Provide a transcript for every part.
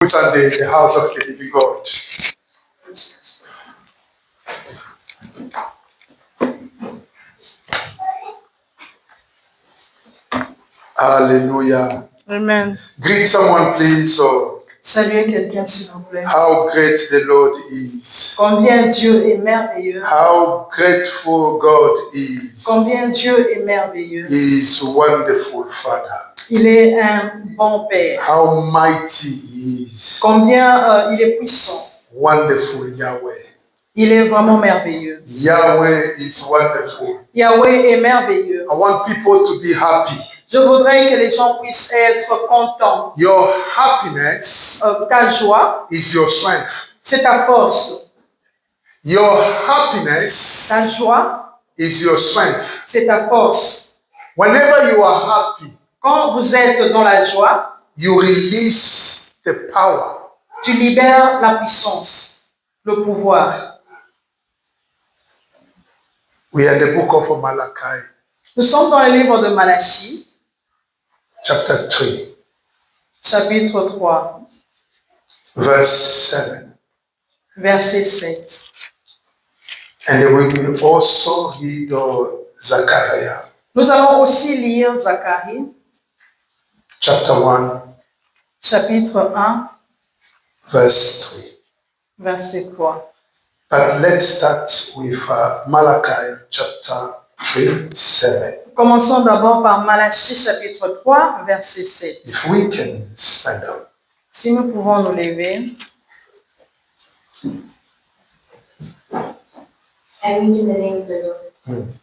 Sunday, the house of the living God. Hallelujah. Amen. Greet someone, please. Saluez quelqu'un, s'il vous plaît. How great the Lord is. Combien Dieu est merveilleux. How grateful God is. Combien Dieu est merveilleux. He is wonderful Father. Il est un bon Père. How mighty He is. Combien il est puissant. Wonderful Yahweh. Il est vraiment merveilleux. Yahweh is wonderful. Yahweh est merveilleux. I want people to be happy. Je voudrais que les gens puissent être contents. Your happiness Ta joie, is your strength. c'est ta force. Your happiness Ta joie, is your strength. c'est ta force. Whenever you are happy, Quand vous êtes dans la joie, you release the power. tu libères la puissance, le pouvoir. We are in the book of Malachi, Nous sommes dans le livre de Malachie, chapter 3, chapitre 3, verse 7. verset 7. And we will also read Zechariah, Nous allons aussi lire Zacharie, chapter 1, chapitre 1, verse 3. verset 3. But let's start with Malachi, chapter 3, 7. Commençons d'abord par Malachie, chapitre 3, verset 7. If we can stand up. Si nous pouvons nous lever. I read in the name of the Lord.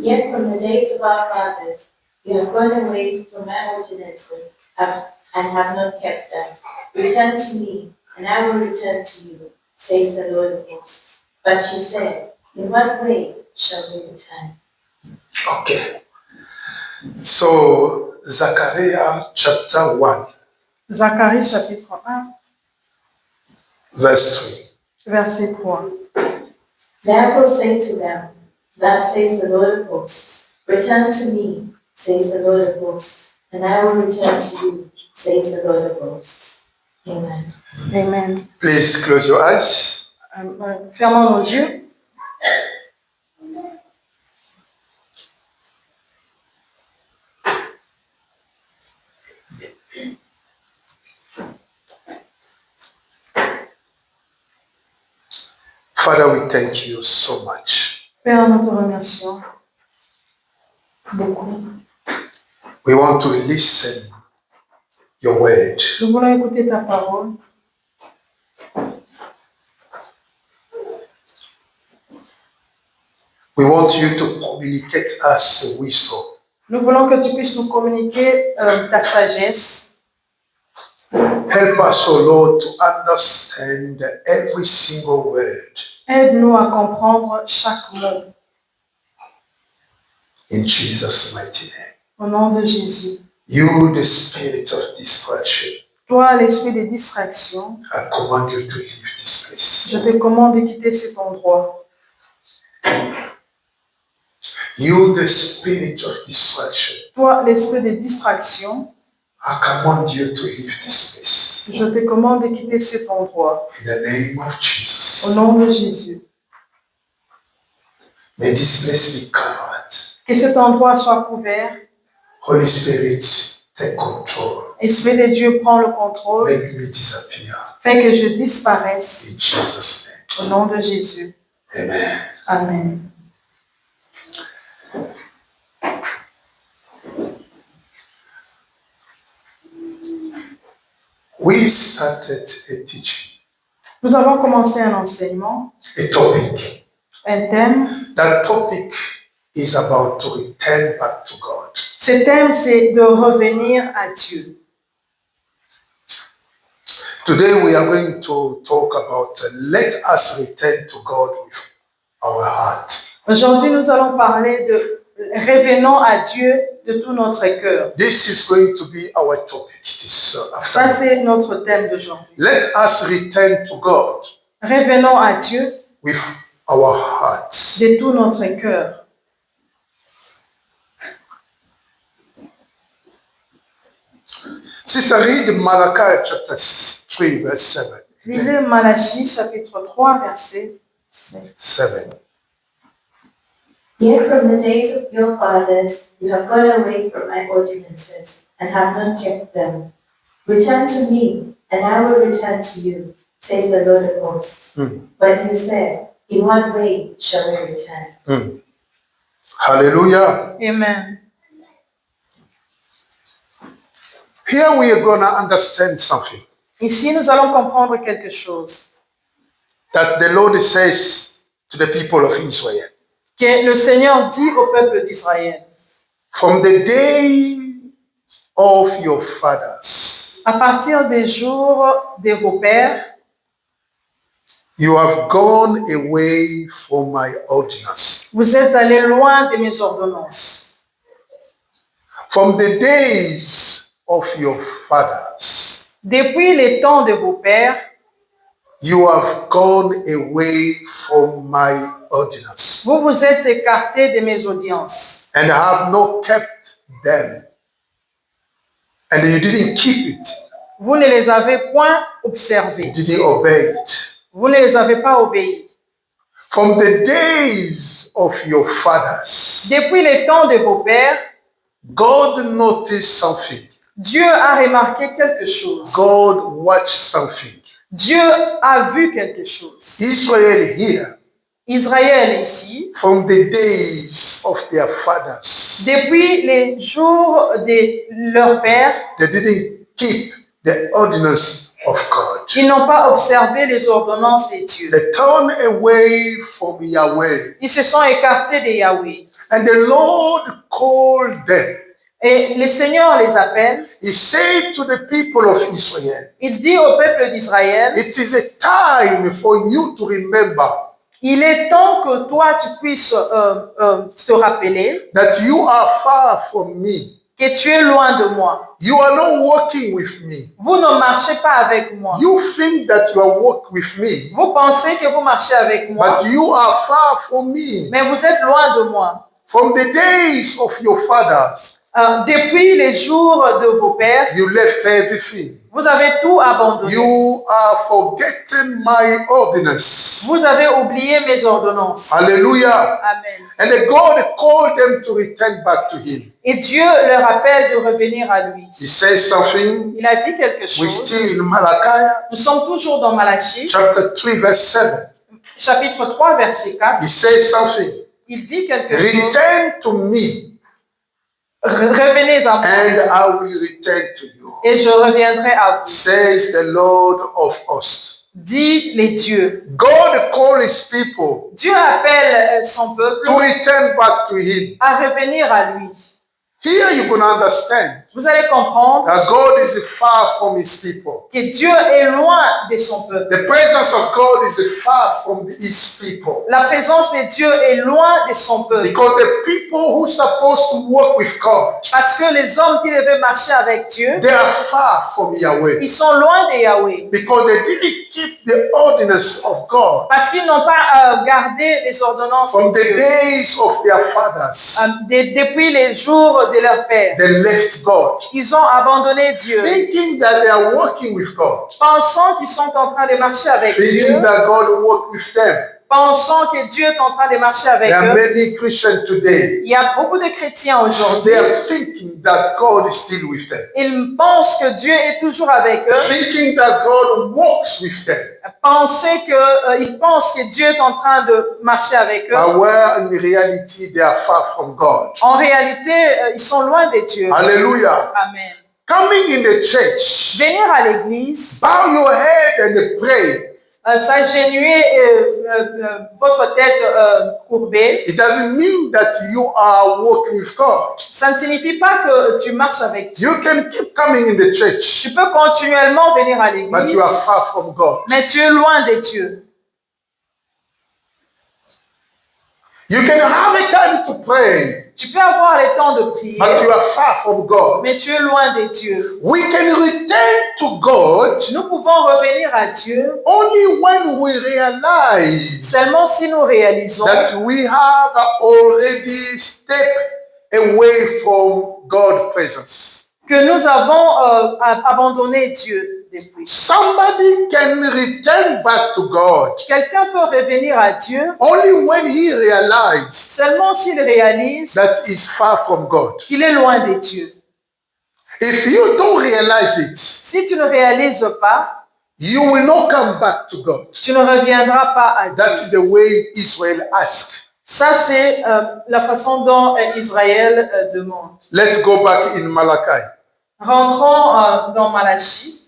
Yet from the days of our fathers, you have gone away from my ordinances and have not kept them. Return to me, and I will return to you, says the Lord of hosts. But you said, in what way shall we return? Okay. So, Zechariah chapter 1, Zacharie, chapitre 1, verse 3. verset 3. Then I will say to them, thus says the Lord of hosts, return to me, says the Lord of hosts, and I will return to you, says the Lord of hosts. Amen. Amen. Please close your eyes. Fermons nos yeux. Father, we thank you so much. Père, nous te remercions beaucoup. We want to listen your word. Nous voulons écouter ta parole. We want you to communicate us wisdom. Nous voulons que tu puisses nous communiquer ta sagesse. Help us, O Lord, to understand every single word. Aide-nous à comprendre chaque mot. In Jesus' mighty name. Au nom de Jésus. You, the spirit of distraction, Toi, l'esprit de distraction, I command you to leave this place. je te commande de quitter cet endroit. You, the spirit of distraction, Toi, l'esprit de distraction, I command you to leave this place. je te commande de quitter cet endroit. In the name of Au Jesus. nom de Jésus. May this place be covered. Que cet endroit soit couvert. Holy Spirit, take control. Esprit de Dieu, prends le contrôle. Make me disappear. Fais que je disparaisse. In Jesus' name. Au nom de Jésus. Amen. Amen. We started a teaching, Nous avons commencé un enseignement, a topic. un thème. That topic is about to return back to God. Ce thème, c'est de revenir à Dieu. Today we are going to talk about let us return to God with our heart. Aujourd'hui, nous allons parler de revenons à Dieu de tout notre cœur. This is going to be our topic this Ça, afternoon. c'est notre thème d'aujourd'hui. Let us return to God Revenons à Dieu with our hearts. de tout notre cœur. Sister, read Malachi chapter 3, verse 7. Lisez Malachie chapitre 3, verset 7. 7. Yet from the days of your fathers you have gone away from my ordinances, and have not kept them. Return to me, and I will return to you, says the Lord of hosts. But you said, in what way shall we return? Hallelujah. Amen. Here we are going to understand something. Ici, nous allons comprendre quelque chose. That the Lord says to the people of Israel. Que le Seigneur dit au peuple d'Israël. From the day of your fathers. À partir des jours de vos pères. You have gone away from my ordinance. Vous êtes allés loin de mes ordonnances. From the days of your fathers. Depuis les temps de vos pères. You have gone away from my ordinance. Vous vous êtes écartés de mes audiences. And have not kept them. And you didn't keep it. Vous ne les avez point observés. You didn't obey it. Vous ne les avez pas obéis. From the days of your fathers. Depuis les temps de vos pères. God noticed something. Dieu a remarqué quelque chose. God watched something. Dieu a vu quelque chose. Israel here. Israël ici. From the days of their fathers. Depuis les jours de leurs pères. They didn't keep the ordinance of God. Ils n'ont pas observé les ordonnances de Dieu. They turned away from Yahweh. Ils se sont écartés de Yahweh. And the Lord called them. Et le Seigneur les appelle. He said to the people of Israel. Il dit au peuple d'Israël. It is a time for you to remember. Il est temps que toi tu puisses te rappeler. That you are far from me. Que tu es loin de moi. You are not walking with me. Vous ne marchez pas avec moi. You think that you are walking with me. Vous pensez que vous marchez avec moi. But you are far from me. Mais vous êtes loin de moi. From the days of your fathers. Depuis les jours de vos pères. You left everything. Vous avez tout abandonné. You are forgetting my ordinance. Vous avez oublié mes ordonnances. Hallelujah. Amen. And God called them to return back to Him. Et Dieu leur appelle de revenir à lui. He says something. Il a dit quelque We're chose. still in Malachi. Nous sommes toujours dans Malachie. Chapter 3, verse 7. Chapitre 3, verset 4. He says something. Il dit quelque chose. Return to me. Revenez à moi. And I will return to you. Et je reviendrai à vous. Says the Lord of hosts. Dit les dieux. God called His people. Dieu appelle son peuple. To return back to Him. À revenir à lui. Here you're going to understand. Vous allez comprendre That God is far from His people. Que Dieu est loin de son peuple. The presence of God is far from His people. La présence de Dieu est loin de son peuple. Because the people who are supposed to walk with God. Parce que les hommes qui devaient marcher avec Dieu. They are far from Yahweh. Ils sont loin de Yahweh. Because they didn't keep the ordinance of God. Parce qu'ils n'ont pas gardé les ordonnances from de the Dieu. days of their fathers. Depuis les jours de leur père. They left God. Ils ont abandonné Dieu. Thinking that they are walking with God. Pensant qu'ils sont en train de marcher avec Dieu. Thinking that God walk with them. Pensant que Dieu est en train de marcher avec There are eux. many Christians today. Il y a beaucoup de chrétiens aujourd'hui. They are thinking that God is still with them. Ils pensent que Dieu est toujours avec eux. Thinking that God walks with them. Ils pensent que Dieu est en train de marcher avec eux. But where in reality they are far from God. En réalité, ils sont loin de Dieu. Hallelujah. Amen. Coming in the church. Venir à l'église. Bow your head and pray. S'agenouiller, votre tête courbée. It doesn't mean that you are walking with God. Ça ne signifie pas que tu marches avec Dieu. You can keep coming in the church. Tu peux continuellement venir à But l'église. you are far from God. Mais tu es loin de Dieu. You can have a time to pray. Tu peux avoir le temps de prier. But you are far from God. Mais tu es loin de Dieu. We can return to God. Nous pouvons revenir à Dieu. Only when we realize. Seulement si nous réalisons. That we have already stepped away from God's presence. Que nous avons abandonné Dieu. depuis. Somebody can return back to God Quelqu'un peut revenir à Dieu only when he realizes seulement s'il réalise that he's far from God. qu'il est loin de Dieu. If you don't realize it, Si tu ne réalises pas, you will not come back to God. tu ne reviendras pas à Dieu. That's the way Israel asked. Ça, c'est la façon dont Israël demande. Let's go back in Malachi. Rentrons dans Malachie.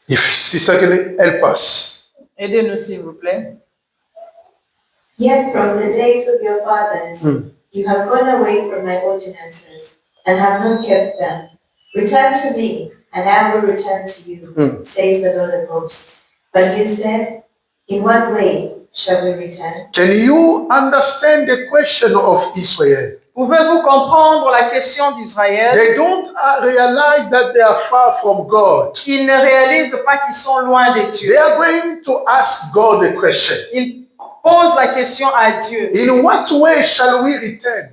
If Sister can help us. Aidez-nous, s'il vous plaît. Yet from the days of your fathers, you have gone away from my ordinances and have not kept them. Return to me, and I will return to you, says the Lord of hosts. But you said, in what way shall we return? Can you understand the question of Israel? Pouvez-vous comprendre la question d'Israël? They don't realize that they are far from God. Ils ne réalisent pas qu'ils sont loin de Dieu. They are going to ask God a question. Ils posent la question à Dieu. In what way shall we return?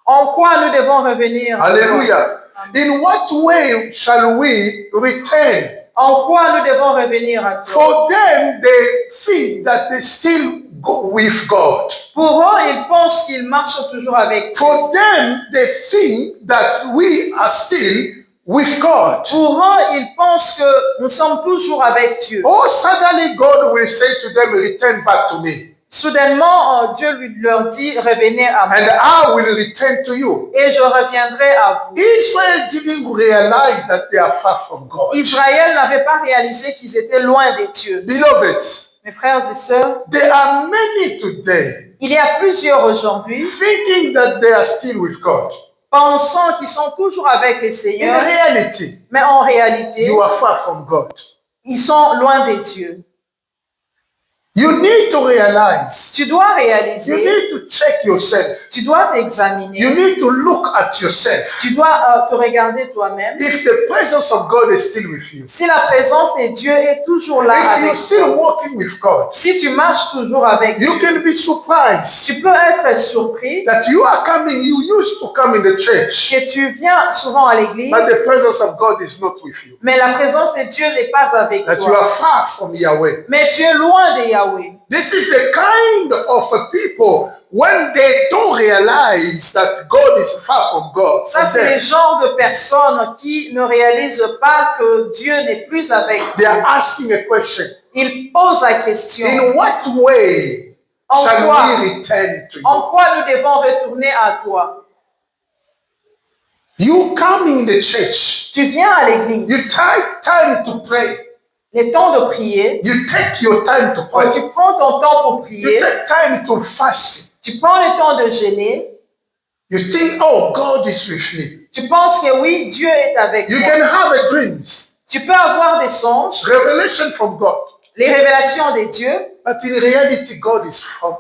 En quoi nous devons revenir? Hallelujah. In what way shall we return? En quoi nous devons revenir à toi? For them, they think that they still go with God. Pour eux, ils pensent qu'ils marchent toujours avec Dieu. For them, they think that we are still with God. Pour eux, ils pensent que nous sommes toujours avec Dieu. Oh, suddenly God will say to them, return back to me. Soudainement, Dieu leur dit, revenez à moi. And I will return to you. Et je reviendrai à vous. Israel didn't realize that they are far from God. Israël n'avait pas réalisé qu'ils étaient loin de Dieu. Beloved, Mes frères et sœurs, there are many today il y a plusieurs aujourd'hui thinking that they are still with God. pensant qu'ils sont toujours avec le In Seigneur, reality, mais en réalité, you are far from God. ils sont loin de Dieu. You need to realize. Tu dois You réaliser, need to check yourself. tu dois You t'examiner, need to look at yourself. tu dois te regarder toi-même. If the presence of God is still with you, Si la présence de Dieu est toujours là if you're avec still toi, walking with God, si tu marches toujours avec you Dieu, can be surprised tu peux être surpris that you are coming, you used to come in the church, que tu viens souvent à l'église, but the presence of God is not with you. mais la présence de Dieu n'est pas avec That you toi. are far from Yahweh. Mais tu es loin de Yahweh. This is the kind of people when they don't realize that God is far from God. Ça, c'est le genre de personnes qui ne réalisent pas que Dieu n'est plus avec They eux. are asking a question. Ils posent la question. In what way En shall quoi? we return to you? En quoi nous devons retourner à toi? You come in the church. Tu viens à You l'église. take time to pray. Le temps de prier, You take your time to quand pray. tu prends ton temps pour You prier, take time to fast. tu prends le temps de jeûner, You think, oh, God is with me. tu penses que oui, Dieu est avec You moi. can have a dream, Tu peux avoir des songes, revelation from God. les révélations de Dieu, But in reality, God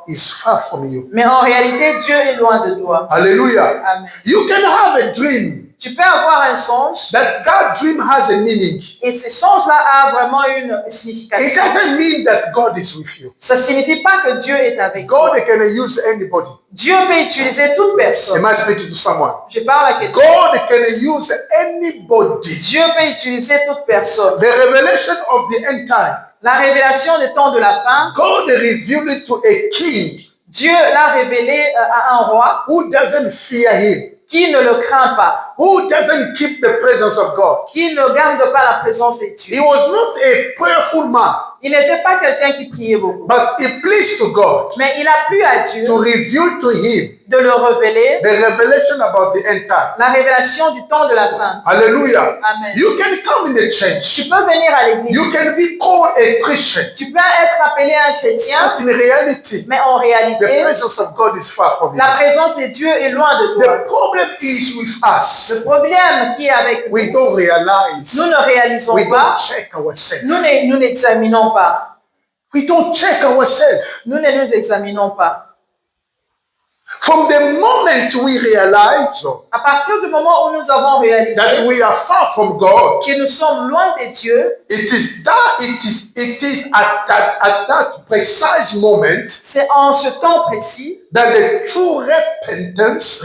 is far from you. mais en réalité, Dieu est loin de toi. Hallelujah. Amen. You can have a dream. Tu peux avoir un songe, That dream has a meaning. et ce songe-là a vraiment une It signification. doesn't mean that God is with you. Ça ne signifie pas que Dieu est avec toi. God can use anybody. Dieu peut utiliser toute personne. Am I speaking to someone? Je parle à quelqu'un. God can use anybody. Dieu peut utiliser toute personne. The revelation of the end time. La révélation des temps de la fin, God revealed it to a king Dieu l'a révélé à un roi who doesn't fear him, qui ne le craint pas, who doesn't keep the presence of God. qui ne garde pas la présence de Dieu. He was not a prayerful man, Il n'était pas quelqu'un qui priait beaucoup, but it pleased to God mais il a plu à Dieu to reveal to him de le révéler, the revelation about the end time. la révélation du temps de la fin. Hallelujah. Amen. You can come in the Tu church. peux venir à l'église, You can be called a Christian. tu peux être appelé un chrétien, But in reality, mais en the réalité, presence of God is far from you. la présence de Dieu est loin de toi. The problem is with Le us. problème qui est avec nous, We don't realize. nous ne réalisons We pas, don't check ourselves. nous n'examinons pas. We don't check ourselves. Nous ne nous examinons pas. From the moment we realize À partir du moment où nous avons réalisé that we are far from God, que nous sommes loin de Dieu, it is at that precise moment c'est en ce temps précis that the true repentance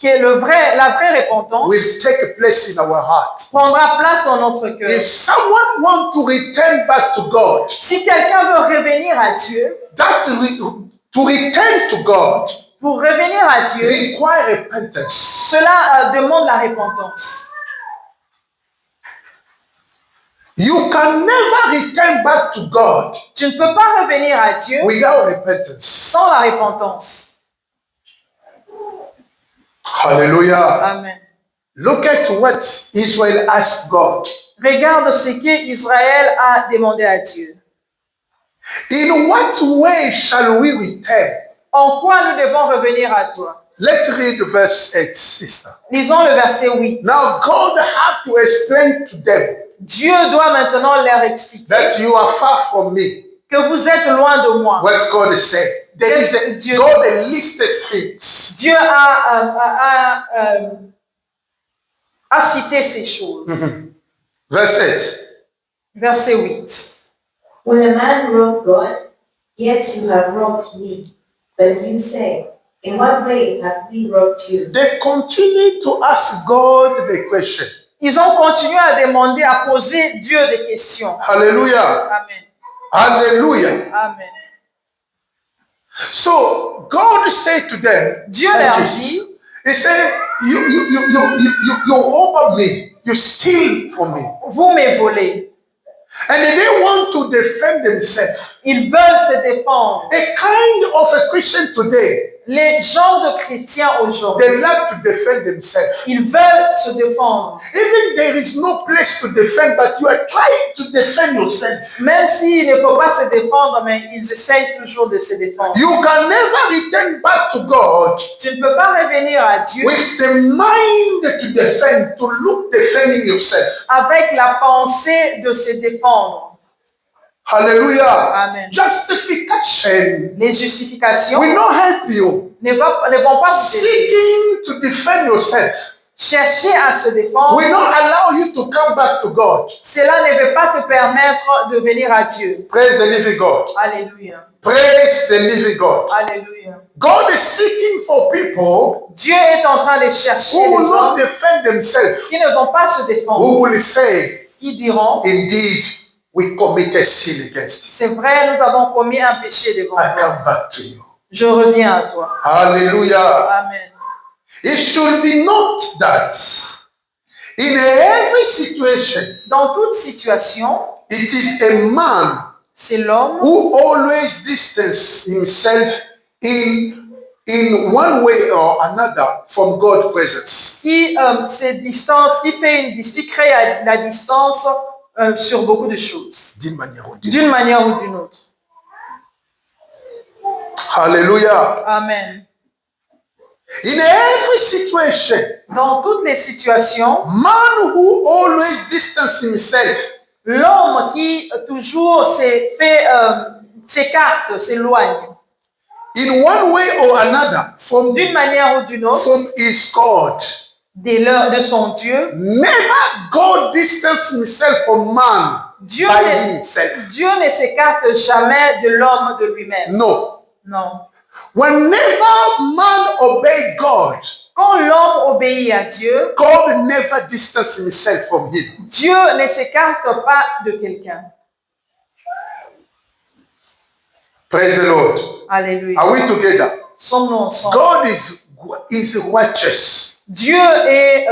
que la vraie repentance will take place in our heart. prendra place dans notre cœur. If someone wants to return back to God, Si quelqu'un veut revenir à Dieu, to return to God pour revenir à Dieu, require repentance. cela demande la repentance. You can never return back to God Tu ne peux pas revenir à Dieu without repentance. sans la repentance. Hallelujah. Amen. Look at what Israel asked God. Regarde ce que Israël a demandé à Dieu. In what way shall we return? En quoi nous devons revenir à toi? Let's read verse 8, sister. Lisons le verset 8. Now God had to explain to them Dieu doit maintenant leur expliquer that you are far from me. que vous êtes loin de moi. What God said. There is a, Dieu- God listed things. Dieu a cité ces choses. Verse 8. Verset 8. Will a man rob God? Yet you have robbed me. But you say, in what way have we robbed you? They continue to ask God the question. Ils ont continué à demander, à poser Dieu des questions. Hallelujah. Amen. Hallelujah. Amen. So God said to them, Dieu thank leur you, dit, sister. He said, you rob me, you steal from me. vous me volez. And they want to defend themselves. Ils veulent se défendre. A kind of a Christian today, Les gens de chrétiens aujourd'hui, they like to defend themselves. ils veulent se défendre. Even there is no place to defend, but you are trying to defend yourself. Même s'il ne faut pas se défendre, mais ils essayent toujours de se défendre. You can never return back to God Tu ne peux pas revenir à Dieu with the mind to defend, to look defending yourself. avec la pensée de se défendre. Hallelujah. Amen. Justification Les justifications will not help you. ne vont pas vous aider. Seeking to defend yourself Chercher à se défendre, will not allow you to come back to God. cela ne veut pas te permettre de venir à Dieu. Praise the living God. Alléluia. Praise the living God. Alléluia. God is seeking for people Dieu est en train de chercher who les will not hommes defend themselves, qui ne vont pas se défendre, who will say, qui diront, indeed, we committed sin against you. c'est vrai, nous avons commis un péché devant I toi. come back to you. Je reviens à toi. Hallelujah. Amen. It should be noted that in every situation, Dans toute situation, it is a man c'est l'homme who always distance himself in one way or another from God's presence. qui se distance, qui crée la distance sur beaucoup de choses, D'une manière ou d'une d'une manière ou d'une autre. Hallelujah. Amen. In every situation, Dans toutes les situations, man who always distance himself l'homme qui toujours s'écarte, s'éloigne, in one way or another d'une manière ou d'une autre, from his God. de son Dieu. Never God distance himself from man Dieu by ne, himself. Dieu ne s'écarte jamais de l'homme de lui-même. No. Non. Whenever man obey God, Quand l'homme obéit à Dieu, God never distance himself from him. Dieu ne s'écarte pas de quelqu'un. Praise the Lord. Alléluia. Are we together? Sommes-nous ensemble. God is righteous. Dieu est,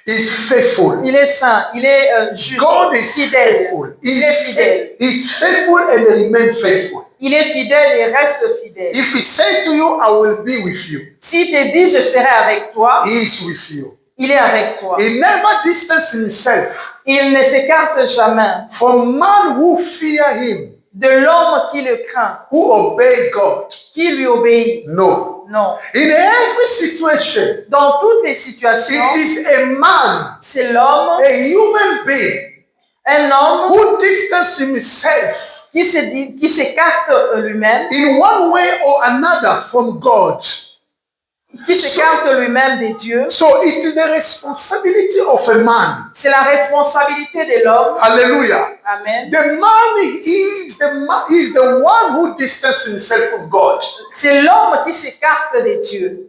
Is faithful. il est saint, il est juste, God is fidèle. faithful. Il est fidèle. He's faithful and remain faithful. Il est fidèle et reste fidèle. If he said to you, I will be with you, S'il te dit, je serai avec toi, he is with you. il est avec toi. He never distance himself Il ne s'écarte jamais from man who fear him, de l'homme qui le craint, who obey God. qui lui obéit. No. Non. In every situation, Dans toutes les situations, it is a man, c'est l'homme, a human being, un homme who distance himself qui s'écarte lui-même, in one way or another from God. qui s'écarte lui-même des dieux. So it is the responsibility of a man. C'est la responsabilité de l'homme. Hallelujah. Amen. The man is the one who distances himself from God. C'est l'homme qui s'écarte des dieux.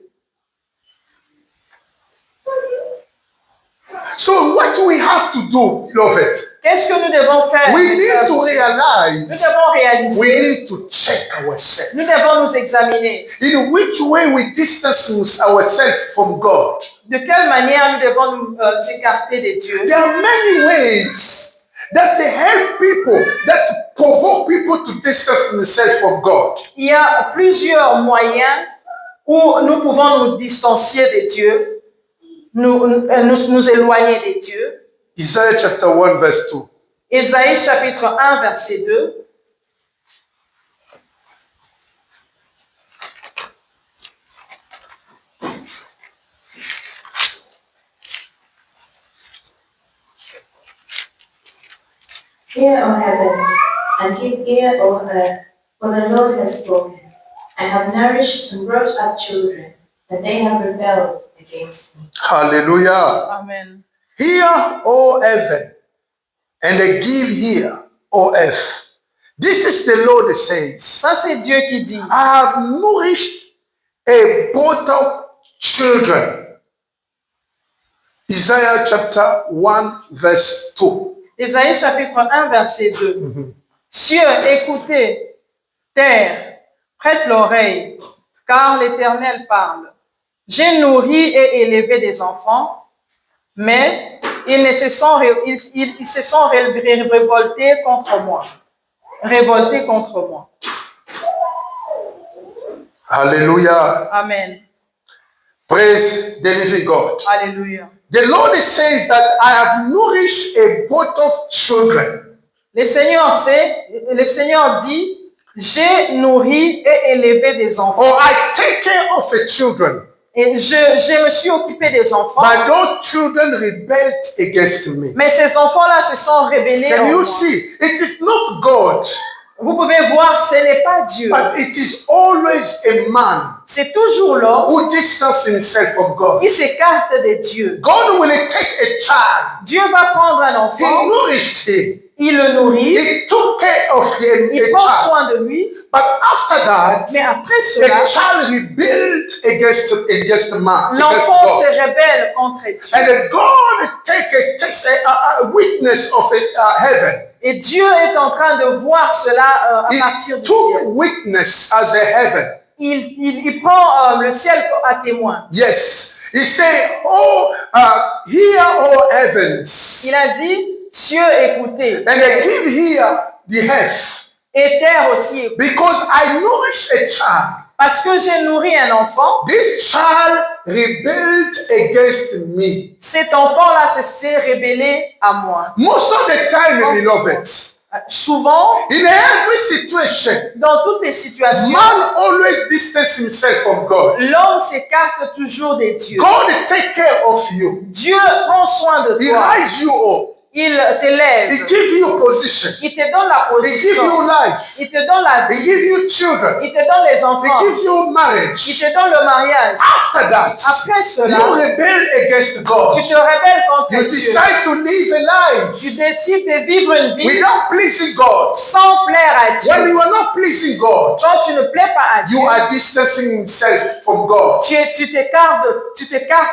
So what we have to do, beloved, Qu'est-ce que nous devons faire? we need to Nous realize, devons réaliser. we need to check ourselves. Nous devons nous examiner. In which way we distance ourselves from God. De quelle manière nous devons nous écarter des dieux? There are many ways that help people, that provoke people to distance themselves from God. Il y a plusieurs moyens où nous pouvons nous distancier des dieux, nous éloigner des dieux. Isaiah chapter 1 verse 2. Ésaïe chapitre 1 verset 2. Hear, O heavens, and give ear, O earth, for the Lord has spoken. I have nourished and brought up children, but they have rebelled against me. Hallelujah. Amen. Hear, O heaven, and give ear, O earth. This is the Lord that says, Ça, c'est Dieu qui dit. I have nourished a brought up children. Isaiah chapter 1 verse 2. Ésaïe chapitre 1 verset 2. Cieux, écoutez, terre, prête l'oreille, car l'Éternel parle. J'ai nourri et élevé des enfants, mais ils se sont révoltés contre moi. Révoltés contre moi. Hallelujah. Amen. Praise the living God. Alléluia. The Lord says that I have nourished a boat of children. Le Seigneur dit, j'ai nourri et élevé des enfants. Or I take care of the children. Et je me suis occupé des enfants. But those children rebelled against me. Mais ces enfants-là se sont rebellés. Can en you moi. see? It is not God, Vous pouvez voir, ce n'est pas Dieu. but it is always a man C'est toujours l'homme who distances himself from God. qui s'écarte de Dieu. God will take a child. Dieu va prendre un He enfant, nourished him. il le nourrit, He took care of him, il a prend child. soin de lui, But after that, mais après cela, the child rebelled against man, against l'enfant God. se rebelle contre Dieu. And God take a witness of heaven. Et Dieu est en train de voir cela à partir He du ciel. took witness as a heaven. Il prend le ciel à témoin. Yes. He said, hear, O heavens, Il a dit, cieux écoutez, and give here the earth, et terre aussi écoutez. because I nourish a child. Parce que j'ai nourri un enfant, This child rebelled against me. cet enfant-là s'est rebellé à moi. Most of the time, beloved, Souvent, in every situation, dans toutes les situations, man always distances himself from God. l'homme s'écarte toujours des dieux. God take care of you. Dieu prend soin de He toi. rise you up. Il t'élève. He gives you a position. Il te donne la He gives you position. life. Il te donne la He vie. gives you children. Il te donne les He enfants. gives you Il marriage. te donne le mariage. After that, Après cela, you rebel against God. tu te rebelles contre You Dieu. decide to live a life Tu décides de vivre une vie without pleasing God. sans plaire à When Dieu. you are not pleasing God, Quand tu ne plais pas à Dieu, you are distancing himself from God. tu t'écartes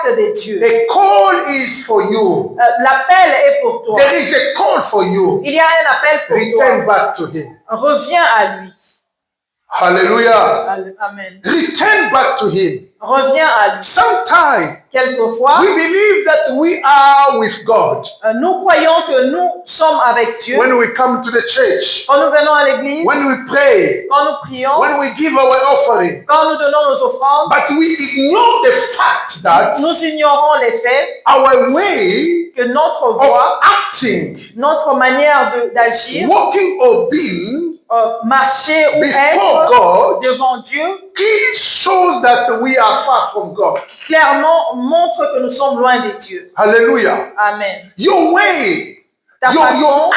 de Dieu. A call is for you. L'appel est pour toi. There is a call for you. Il y a un appel pour Return toi. back to him. Reviens à lui. Hallelujah. Amen. Return back to him. Reviens à lui. Sometimes Quelquefois, we believe that we are with God nous croyons que nous sommes avec Dieu. when we come to the church, Quand nous venons à l'église, when we pray, quand nous prions, when we give our offering. quand nous donnons nos offrandes, But we ignore the fact that nous ignorons les faits our way que notre of voix, acting, notre manière d'agir, walking or being marcher ou before être God devant Dieu, clearly shows that we are far from God. clairement montre que nous sommes loin de Dieu. Hallelujah. Amen. Your way ta façon,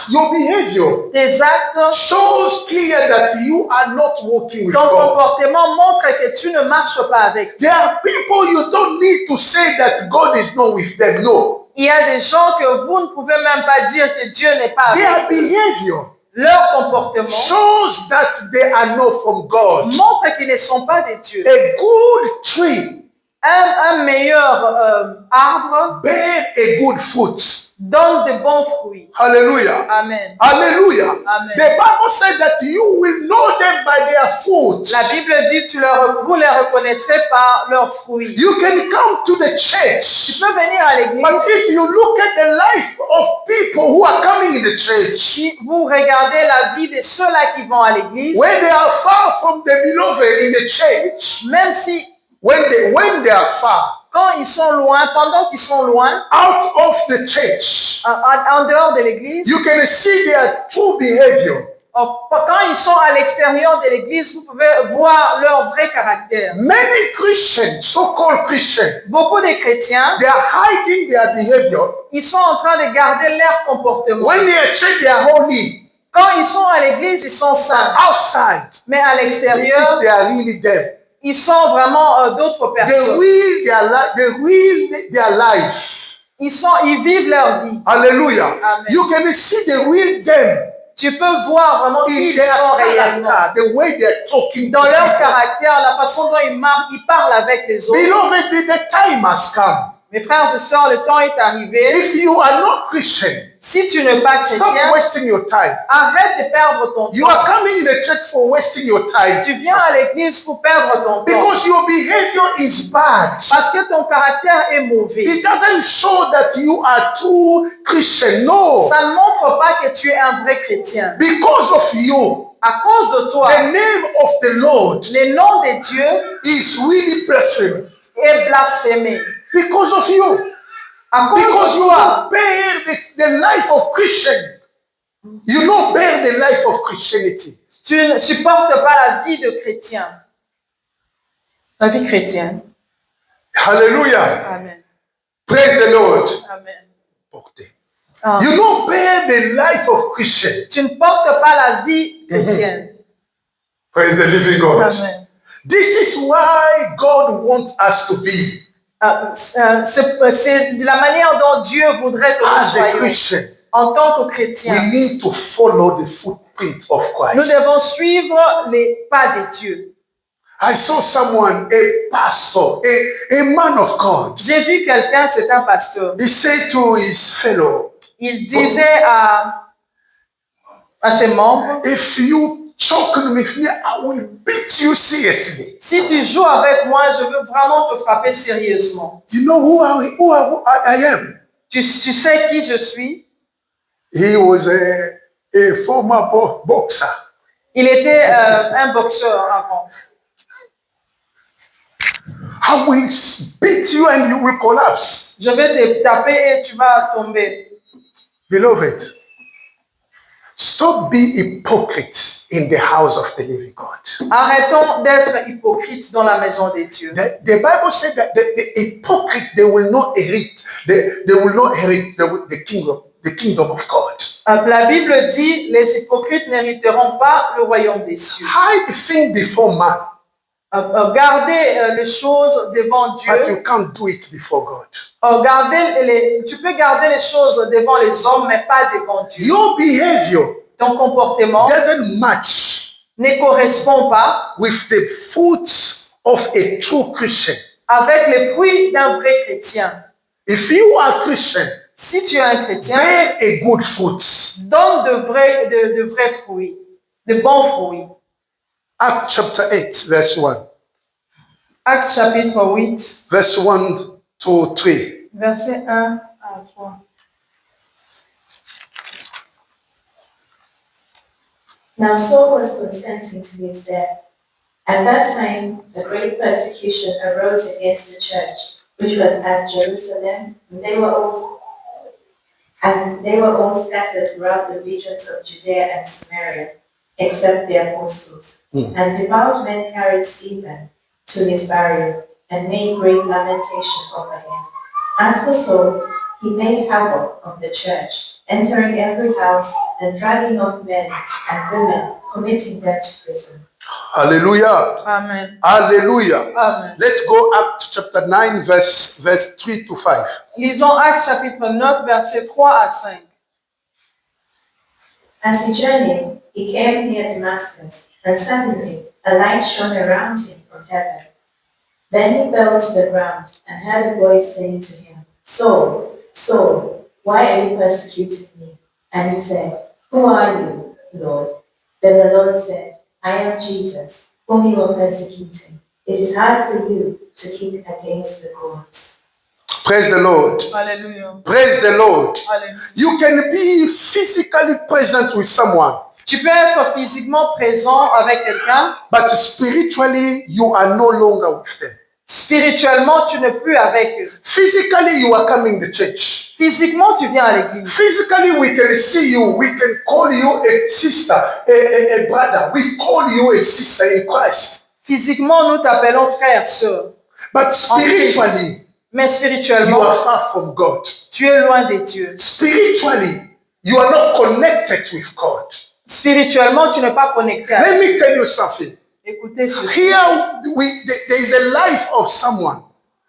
your behavior tes actes, shows clear that you are not walking with ton God. comportement montre que tu ne marches pas avec Dieu. There are people you don't need to say that God is not with them. No. Il y a des gens que vous ne pouvez même pas dire que Dieu n'est pas avec Their eux. behavior Leur comportement shows that they are not from God. montre qu'ils ne sont pas des dieux. A good tree Un meilleur arbre bear a good fruit. donne de bons fruits. Hallelujah. Amen. Hallelujah. Amen. The Bible said that you will know them by their fruits. La Bible dit vous les reconnaîtrez par leurs fruits. You can come to the Tu church, peux venir à but l'église. if you look at the life of people who are coming in the church, Si vous regardez la vie de ceux-là qui vont à l'église, when they are far from the beloved in the church, même si when they are far quand ils sont loin, pendant qu'ils sont loin, out of the church, en dehors de l'église, you can see their true behavior. quand ils sont à l'extérieur de l'église, vous pouvez voir leur vrai caractère. Many Christians, so-called Christians, Beaucoup de chrétiens, they are hiding their behavior. ils sont en train de garder leur comportement. When they are church, they are holy. Quand ils sont à l'église, ils sont saints. Outside, Mais à this l'extérieur, is they are really them. ils sont vraiment d'autres They personnes. will their life. Ils vivent leur vie. Hallelujah. Amen. You can see the real them Tu peux voir vraiment qui in ils their sont réellement. character, the way they're talking Dans to leur people. caractère, la façon dont ils parlent avec les autres. Beloved, the time has come. Mes frères et sœurs, le temps est arrivé. If you are not Christian, Si tu n'es pas stop chrétien, wasting your time. arrête de perdre ton You temps. are coming in the church for wasting your time Tu viens à l'église pour perdre ton temps. because your behavior is bad. Parce que ton caractère est mauvais. It doesn't show that you are true Christian. No. Ça ne montre pas que tu es un vrai chrétien. Because of you, À cause de toi, the name of the Lord le nom de Dieu is really blasphemed. est blasphémé. Because of you. À cause Because de you toi, don't bear the life of Christian. You don't bear the life of Christianity. tu ne supportes pas la vie de chrétien. La vie chrétienne. Hallelujah. Amen. Praise the Lord. Amen. You don't bear the life of Christian. Tu ne portes pas la vie chrétienne. Praise the living God. Amen. This is why God wants us to be C'est de la manière dont Dieu voudrait que nous as a soyons. Christian. En tant que We chrétiens, need to follow the footprint of nous Christ. devons suivre les pas de Dieu. I saw someone, a pastor, a man of God. J'ai vu quelqu'un, c'est un pasteur. He said to his fellow, Il disait à ses membres, if you choke with me, I will beat you seriously. si tu joues avec moi, je veux vraiment te frapper sérieusement. You know who I am? Tu sais qui je suis? He was a former boxer. Il était un boxeur avant. I will beat you and you will collapse. Je vais te taper et tu vas tomber. Beloved, stop being hypocrite in the house of the living God. Arrêtons d'être hypocrites dans la maison de Dieu. The Bible said that the hypocrite, they will not inherit the kingdom of God. La Bible dit, les hypocrites n'hériteront pas le royaume des cieux. Hide things before man, Gardez les choses devant Dieu. but you can't do it before God. Tu peux garder les choses devant les hommes, mais pas devant Dieu. Your behavior Ton comportement doesn't match ne correspond pas with the fruits of a true Christian. avec les fruits d'un vrai chrétien. If you are Christian, Si tu es un chrétien, bear a good fruit. donne de vrais fruits, de bons fruits. Acts chapter 8, verse 1. Actes chapitre 8, Verse 1 to 3. verset 1 à 3. Now Saul was consenting to his death. At that time, a great persecution arose against the church, which was at Jerusalem, and they were all scattered throughout the regions of Judea and Samaria, except the apostles. And devout men carried Stephen to his burial and made great lamentation over him. As for Saul, he made havoc of the church, entering every house and dragging off men and women, committing them to prison. Hallelujah. Amen. Hallelujah. Amen. Let's go up to chapter 9, verse 3 to 5. Lisons Actes chapitre 9, versets 3 à 5. As he journeyed, he came near Damascus, and suddenly a light shone around him from heaven. Then he fell to the ground and heard a voice saying to him, Saul, Saul, why are you persecuting me? And he said, Who are you, Lord? Then the Lord said, I am Jesus, whom you are persecuting. It is hard for you to kick against the cords. Praise the Lord. Alléluia. Praise the Lord. Alléluia. You can be physically present with someone, Tu peux être physiquement présent avec quelqu'un, but spiritually you are no longer with them. spirituellement, tu n'es plus avec eux. Physically you are coming to church. Physiquement, tu viens à l'église. Physically we can see you, we can call you a sister, a brother. We call you a sister in Christ. Physiquement, nous t'appelons frère, sœur. But spiritually Mais you spirituellement, are far from God. tu es loin des dieux. Spiritually you are not connected with God. Spirituellement, tu n'es pas connecté à Let Dieu. me tell you something. Écoutez ceci. Here there is a life of someone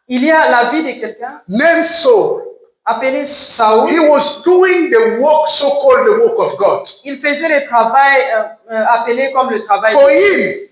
Il y a la vie de quelqu'un named Saul. appelé Saoul. He was doing the work, so-called the work of God. Il faisait le travail appelé comme le travail For de Dieu. him,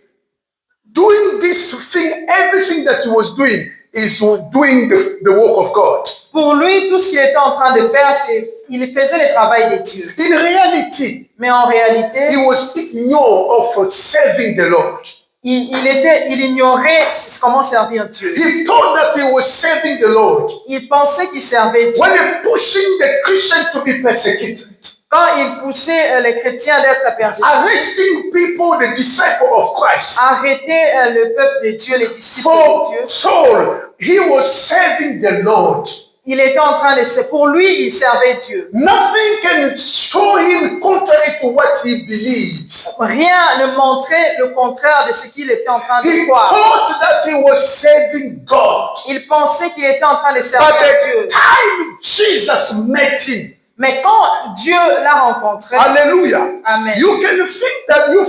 doing this thing, everything that he was doing is doing the work of God. Pour lui, tout ce qu'il était en train de faire, c'est il faisait le travail de Dieu. In reality, Mais en réalité, he was ignored of serving the Lord. il ignorait comment servir Dieu. He thought that he was serving the Lord Il pensait qu'il servait Dieu. when he pushing the Christian to be persecuted, Quand il poussait les chrétiens d'être persécutés, arresting people, the disciple of Christ. arrêter le peuple de Dieu, les disciples de For Dieu. Saul, he was serving the Lord. Il était en train de... Pour lui, il servait Dieu. Nothing can show him contrary to what he believes. Rien ne montrait le contraire de ce qu'il était en train de He croire. thought that he was serving God. Il pensait qu'il était en train de But servir the Dieu. time Jesus met him, Mais quand Dieu l'a rencontré, hallelujah, Amen. you think that you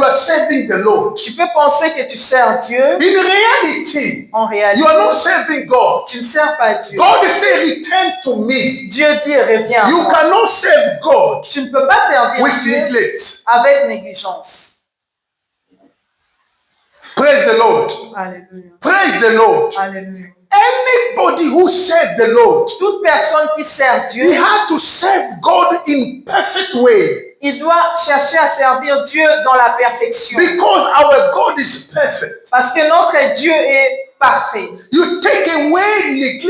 are serving the Lord. Tu peux penser que tu sers Dieu. In reality, En réalité, you are not serving God. tu ne sers pas Dieu. God say, return to me. Dieu dit, reviens. You cannot serve God Tu ne peux pas servir with Dieu neglect. avec négligence. Praise the Lord. Alléluia. Praise the Lord. Alléluia. Anybody who served the Lord, Toute personne qui sert Dieu, he had to serve God in perfect way, il doit chercher à servir Dieu dans la perfection. because our God is perfect. Parce que notre Dieu est parfait. You take away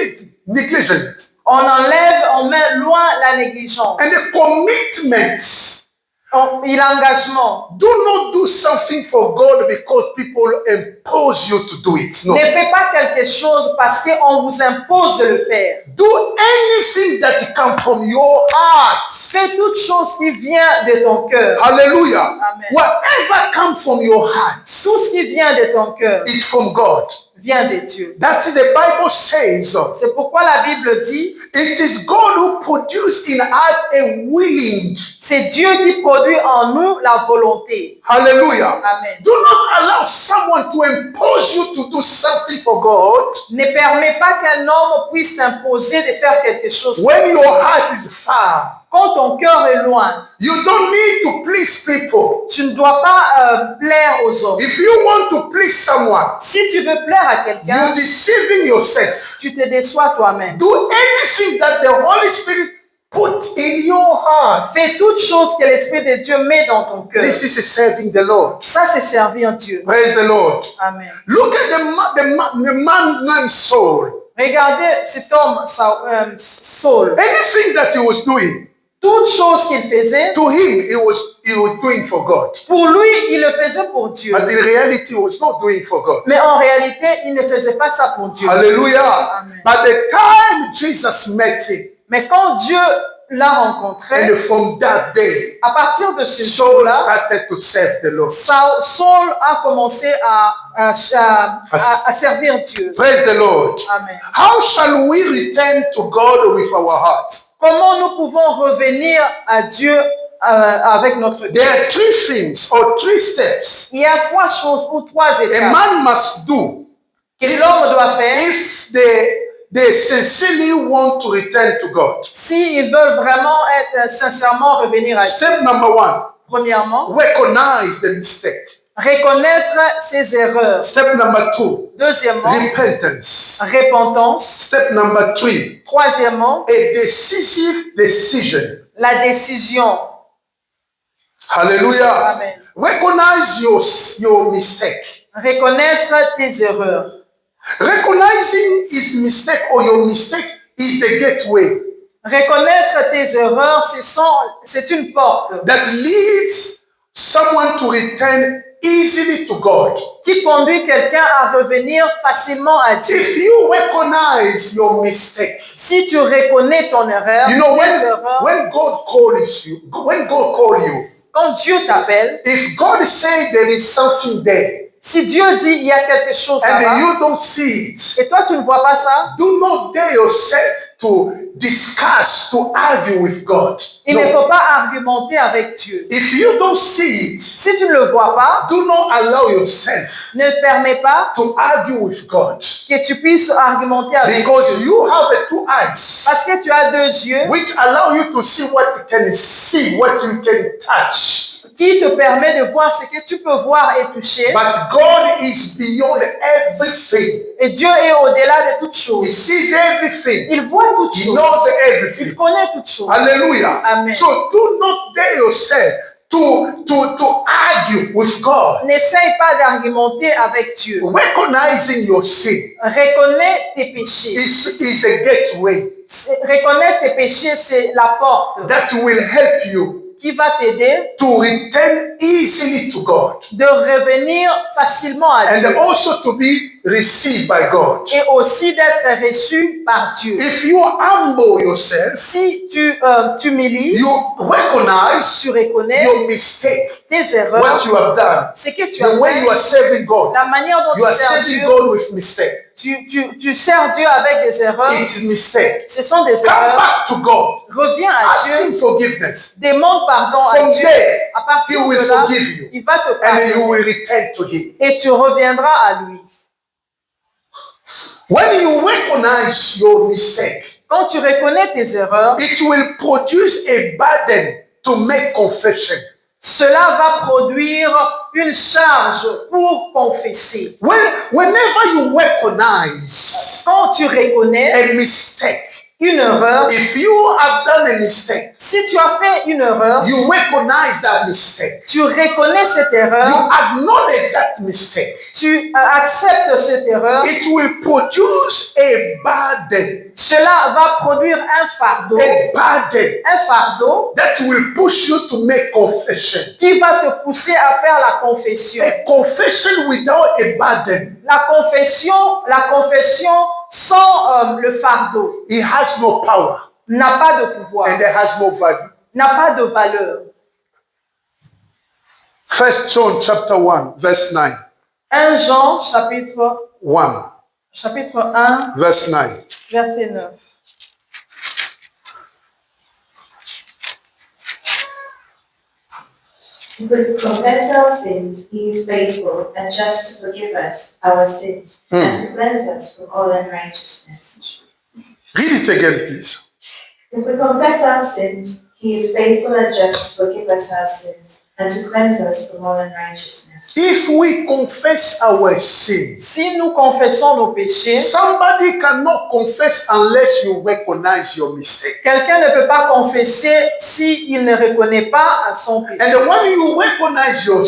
negligence On enlève, on met loin la négligence. and the commitments. Et l'engagement. Do not do something for God because people impose you to do it. No. Ne fais pas quelque chose parce qu'on vous impose de le faire. Do anything that comes from your heart. Fais toute chose qui vient de ton cœur. Hallelujah. Amen. Whatever comes from your heart, Tout ce qui vient de ton cœur it's from God. vient de Dieu. That's the Bible says. C'est pourquoi la Bible dit, It is God who produced in us a willing. c'est Dieu qui produit en nous la volonté. Hallelujah. Amen. Do not allow someone to impose you to do something for God Ne permets pas qu'un homme puisse t'imposer de faire quelque chose. when your heart is far. Quand ton cœur est loin, You don't need to please people. tu ne dois pas plaire aux hommes. If you want to please someone, Si tu veux plaire à quelqu'un, you're deceiving yourself. tu te déçois toi-même. Do anything that the Holy Spirit put in your heart. Fais toute chose que l'Esprit de Dieu met dans ton cœur. This is serving the Lord. Ça, c'est servir Dieu. Praise the Lord. Amen. Look at the man named Saul. Regardez cet homme, Saul. Anything that he was doing, Toute chose qu'il faisait, to him, he was doing for God. pour lui, il le faisait pour Dieu. But in reality, he was not doing for God. Mais en réalité, il ne faisait pas ça pour Dieu. Hallelujah. Amen. But the time Jesus met him, Mais quand Dieu l'a rencontré, And from that day, à partir de ce Saul jour-là, started to serve the Lord. Saul a commencé à servir Dieu. Praise the Lord. Amen. How shall we return to God with our heart? Comment nous pouvons revenir à Dieu avec notre There cœur? are three things or three steps Il y a trois choses ou trois a étapes man must do que l'homme doit faire if they sincerely want to return to God. s'ils veulent vraiment être sincèrement revenir à Dieu. Step number one, Premièrement, recognize the mistake. reconnaître ses erreurs. Step number two, Deuxièmement, repentance. repentance. Step number three, Troisièmement, a decisive decision. la décision. Hallelujah. Amen. Recognize your mistake. Reconnaître tes erreurs. Recognizing his mistake or your mistake is the gateway Reconnaître tes erreurs, c'est une porte that leads someone to return easily to God. qui conduit quelqu'un à revenir facilement à Dieu. If you recognize your mistake, Si tu reconnais ton erreur, you know tes erreurs, when God calls you, quand Dieu t'appelle, if God says there is something there si Dieu dit il y a quelque chose and là-bas, you don't see it, et toi tu ne vois pas ça, do not dare yourself to discuss, to argue with God. il ne No. faut pas argumenter avec Dieu. If you don't see it, Si tu ne le vois pas, do not allow yourself ne permets pas to argue with God que tu puisses argumenter avec because Dieu. you have two eyes Parce que tu as deux yeux which allow you to see what you can see, what you can touch. qui te permet de voir ce que tu peux voir et toucher. But God is beyond everything. Et Dieu est au-delà de toutes He choses. sees everything. Il voit toutes He choses. knows Il everything. connaît toutes choses. Hallelujah. Amen. So do not dare yourself to argue with God. N'essaye pas d'argumenter avec Dieu. Recognizing your sin Reconnais tes péchés. is a gateway Reconnaître tes péchés, c'est la porte that will help you qui va t'aider to return easily to God de revenir facilement à and Dieu also to be received by God. et aussi d'être reçu par Dieu. If you humble yourself, Si tu t'humilies, you recognize tu reconnais your mistake, tes erreurs, what you have done, ce que tu as the way you fait, are serving God. la manière dont You tu are sers serving Dieu, God with mistake. tu sers Dieu avec des erreurs, It's mistake. ce sont des Come erreurs. back to God. Reviens à Ask Dieu, Him forgiveness. demande pardon à From Dieu. there, À He partir will de là, forgive you. il va te And you pardonner will return to Him. et tu reviendras à lui. When you recognize your mistake, Quand tu reconnais tes erreurs, it will produce a burden to make confession. cela va produire une charge pour confesser. Whenever you recognize Quand tu reconnais a mistake, une erreur, if you have done a mistake, si tu as fait une erreur, you recognize that mistake. tu reconnais cette You erreur, acknowledge that mistake. tu acceptes cette erreur, It will produce a burden. cela va produire un fardeau That will push you to make confession. qui va te pousser à faire la confession. A confession without a burden, La confession sans le fardeau it has no power n'a pas de pouvoir, and it has no value. n'a pas de valeur. 1 John chapter 1, verse 9. 1 Jean chapitre 1, 1, verse 9. verset 9. If we confess our sins, He is faithful and just to forgive us our sins and to cleanse us from all unrighteousness. Read it again, please. If we confess our sins, He is faithful and just to forgive us our sins and to cleanse us from all unrighteousness. If we confess our sins, Si nous confessons nos péchés, somebody cannot confess unless you recognize your mistake. quelqu'un ne peut pas confesser s'il ne reconnaît pas son péché. And when you recognize your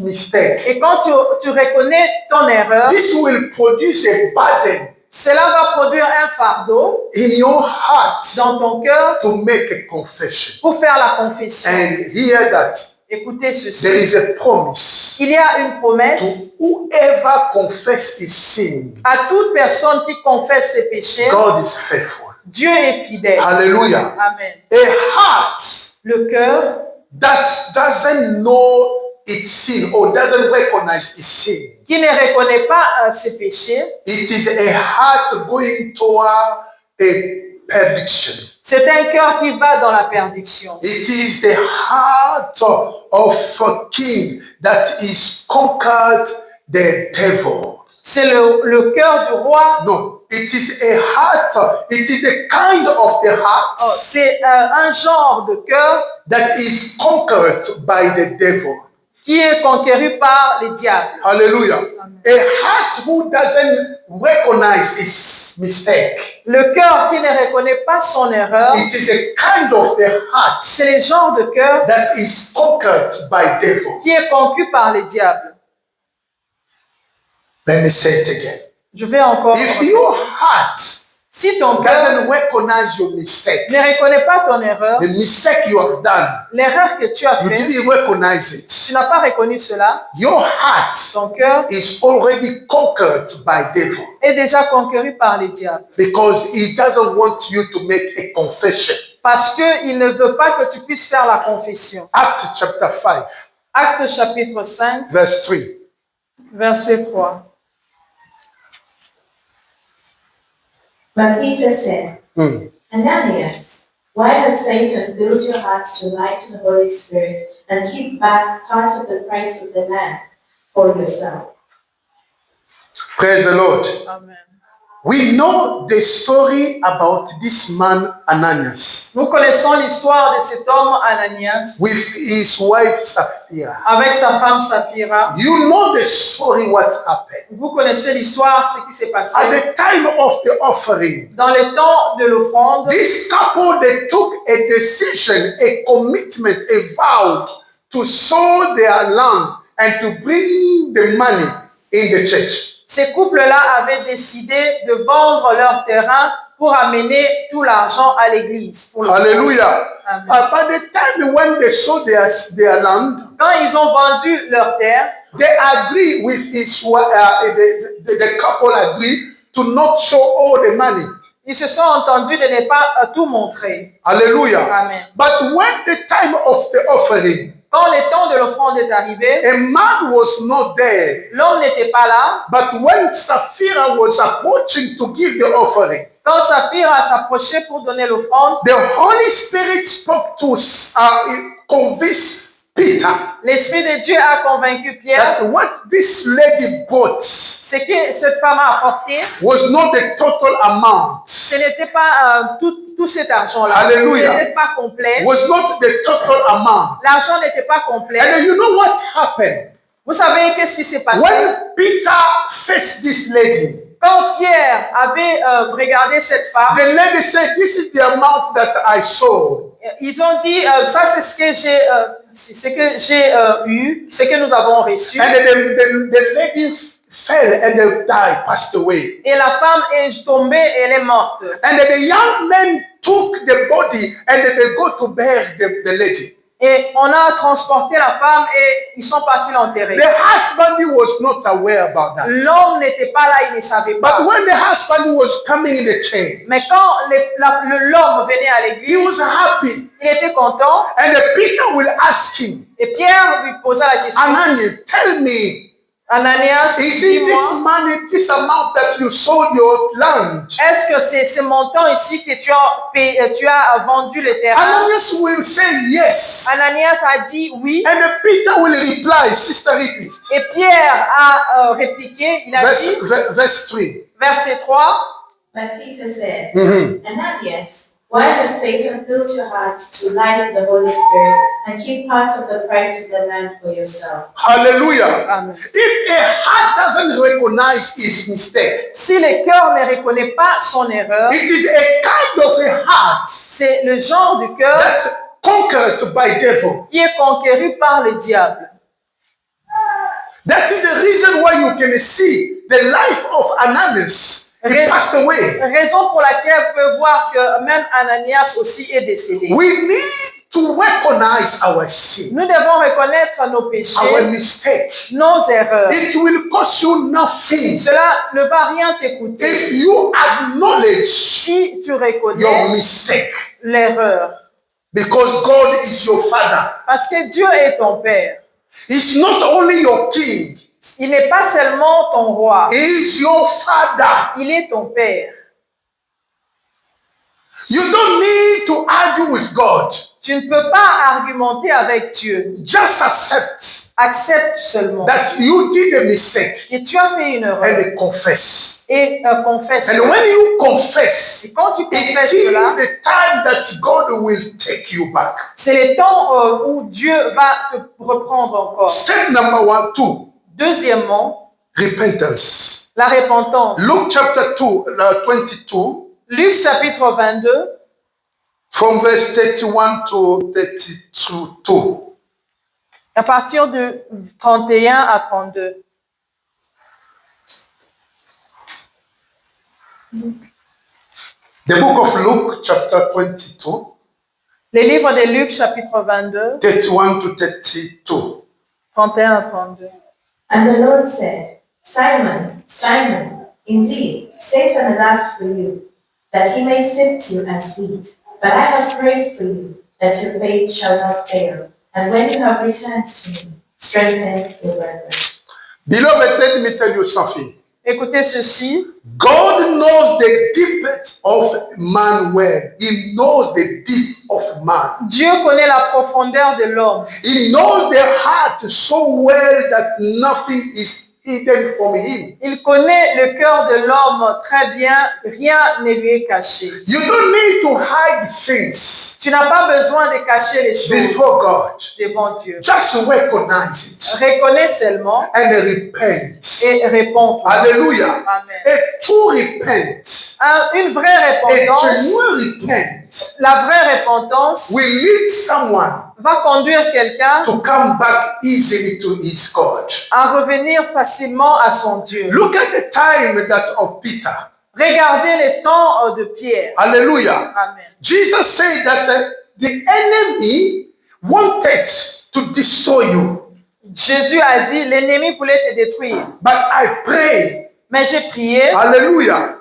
mistake, Et quand tu reconnais ton erreur, this will produce a burden cela va produire un fardeau in your heart dans ton cœur to make a confession. pour faire la confession. And hear that Écoutez there ceci. is a promise Il y a une promesse to whoever confess his sin. à toute personne qui confesse ses péchés. God is faithful. Dieu est fidèle. Hallelujah. Amen. A heart Le cœur that doesn't know its sin or doesn't recognize its sin. qui ne reconnaît pas ses péchés, It is a heart going toward a perdition. c'est un cœur qui va dans la perdition. It is the heart of a king that is conquered the devil. C'est le cœur du roi. No, it is a heart, it is the kind of the heart C'est un genre de cœur that is conquered by the devil. qui est conquéri par les diables. Hallelujah. A heart who doesn't recognize its mistake. Le cœur qui ne reconnaît pas son erreur, It is a kind of the heart c'est le genre de cœur that is conquered by devil. qui est conquis par les diables. Let me say it again. Je vais encore. If your heart Si ton cœur doesn't recognize your mistake, ne reconnaît pas ton erreur, the mistake you have done, l'erreur que tu as you faite, didn't recognize it. tu n'as pas reconnu cela, Your heart ton cœur is already conquered by devil est déjà conquéri par les diables. because he doesn't want you to make a confession. Parce qu'il ne veut pas que tu puisses faire la confession. Acts chapter 5, Acte chapitre 5, verse 3. verset 3. But Peter said, Ananias, why has Satan filled your heart to lie to the Holy Spirit and keep back part of the price of the land for yourself? Praise the Lord. Amen. We know the story about this man Ananias Nous connaissons l'histoire de cet homme Ananias with his wife Sapphira. avec sa femme Saphira. You know the story what happened. Vous connaissez l'histoire, ce qui s'est passé. At the time of the offering, Dans le temps de l'offrande, this couple, they took a decision, a commitment, a vow to sow their land and to bring the money in the church. ces couples-là avaient décidé de vendre leur terrain pour amener tout l'argent à l'église. pour l'offrande. Hallelujah. Amen. By the time when they sold their land, Quand ils ont vendu leur terre, they agree with the couple agree to not show all the money. ils se sont entendus de ne pas tout montrer. Hallelujah. Amen. But when the time of the offering, Quand le temps de l'offrande est arrivé, a man was not there. l'homme n'était pas là. But when Sapphira was approaching to give the offering, Quand Saphira s'approchait pour donner l'offrande, the Holy Spirit spoke to convince Peter l'Esprit de Dieu a convaincu Pierre that what this lady bought ce que cette femme a apporté, was not the total amount, ce n'était pas tout cet argent-là. Hallelujah. Ce n'était pas complet. was not the total amount. L'argent n'était pas complet. And then you know what happened? Vous savez qu'est-ce qui s'est passé? When Peter faced this lady, Quand Pierre avait regardé cette femme, the lady said, "This is the amount that I sold." ils ont dit, ça c'est ce que j'ai eu, ce que nous avons reçu. And then the lady fell and died, passed away. Et la femme est tombée et elle est morte. And then the young men took the body and then they go to bury the lady. Et on a transporté la femme et ils sont partis l'enterrer. The husband was not aware about that. L'homme n'était pas là, il ne savait pas. But when the husband was coming in the chain, Mais quand l'homme venait à he l'église, was happy. il était content. And Peter will ask him, Et Pierre lui posa la question. Ananias, tell me, Ananias, is it dis-moi, this money, this amount that you sold your land? est-ce que c'est ce montant ici que tu as vendu le terrain? Ananias will say yes. Ananias a dit oui. And Peter will reply, Sister repeat. Et Pierre a répliqué, il a dit, Verse 3. verset 3, But Peter said, Ananias, why has Satan filled your heart to lie to the Holy Spirit and keep part of the price of the land for yourself? Hallelujah. Amen. If a heart doesn't recognize its mistake, Si le cœur ne reconnaît pas son erreur, it is a kind of a heart c'est le genre de cœur that's conquered by devil. qui est conquéri par le diable. That is the reason why you can see the life of Ananias. He passed away. Raison pour laquelle on peut voir que même Ananias aussi est décédé. We need to recognize our sin, Nous devons reconnaître nos péchés, our mistake. nos erreurs. It will cost you nothing Cela ne va rien t'écouter if you acknowledge si tu your reconnais mistake, l'erreur. because God is your Father. Parce que Dieu est ton Père. He's not only your King, Il n'est pas seulement ton roi, He is your Father. il est ton Père. You don't need to argue with God. Tu ne peux pas argumenter avec Dieu. Just accept Accepte seulement that you did a mistake que tu as fait une erreur and confess. et confesse. And when you confess, Et quand tu it confesses is cela, the time that God will take you back. c'est le temps où Dieu va te reprendre encore. Step number 1, 2, Deuxièmement, repentance. la repentance. Luke chapter 2, 22, Luc chapitre 22, from verse 31 to 32. à partir de 31 à 32. The book of Luke chapter 22, Les livres de Luc chapitre 22, 31 to 32. 31 à 32. And the Lord said, Simon, Simon, indeed, Satan has asked for you, that he may sift you as wheat. But I have prayed for you, that your faith shall not fail. And when you have returned to me, strengthen your brethren. Beloved, let me tell you something. Écoutez ceci. God knows the depth of man well. He knows the deep of man. Dieu connaît la profondeur de l'homme. He knows the heart so well that nothing is hidden from him. Il connaît le cœur de l'homme très bien. Rien ne lui est caché. You don't need to hide things Tu n'as pas besoin de cacher les choses before God. devant Dieu. Just recognize it Reconnais seulement and repent. et réponds. Hallelujah. Amen. A true repent, Une vraie a repentance, genuine repent la vraie repentance will lead someone va conduire quelqu'un to come back easily to his God. à revenir facilement à son Dieu. Look at the time that of Peter. Regardez les temps de Pierre. Hallelujah. Amen. Jesus said that the enemy wanted to destroy you, Jésus a dit, l'ennemi voulait te détruire. but I pray. Mais j'ai prié. Hallelujah.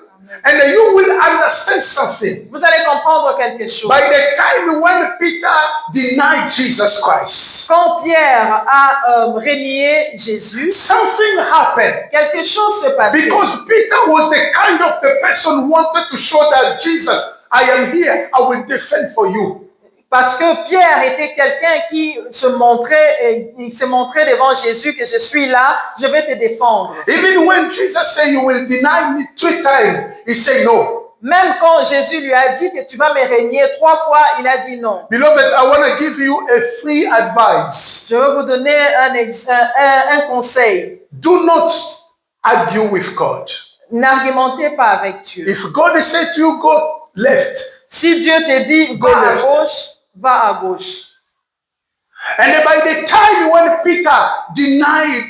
And you will understand something. Vous allez comprendre quelque chose. By the time when Peter denied Jesus Christ, Quand Pierre a renié Jésus, something happened. quelque chose se passait. Because Peter was the kind of the person who wanted to show that Jesus, I am here, I will defend for you. Parce que Pierre était quelqu'un qui se montrait, il se montrait devant Jésus que je suis là, je vais te défendre. Even when Jesus said, you will deny me 3 times, he said no. Même quand Jésus lui a dit que tu vas me régner 3 fois, il a dit non. Beloved, I want to give you a free advice. Je veux vous donner un conseil. Do not argue with God. N'argumentez pas avec Dieu. If God said to you, go left, Si Dieu te dit Go va à left. gauche, va à gauche. and by the time when Peter denied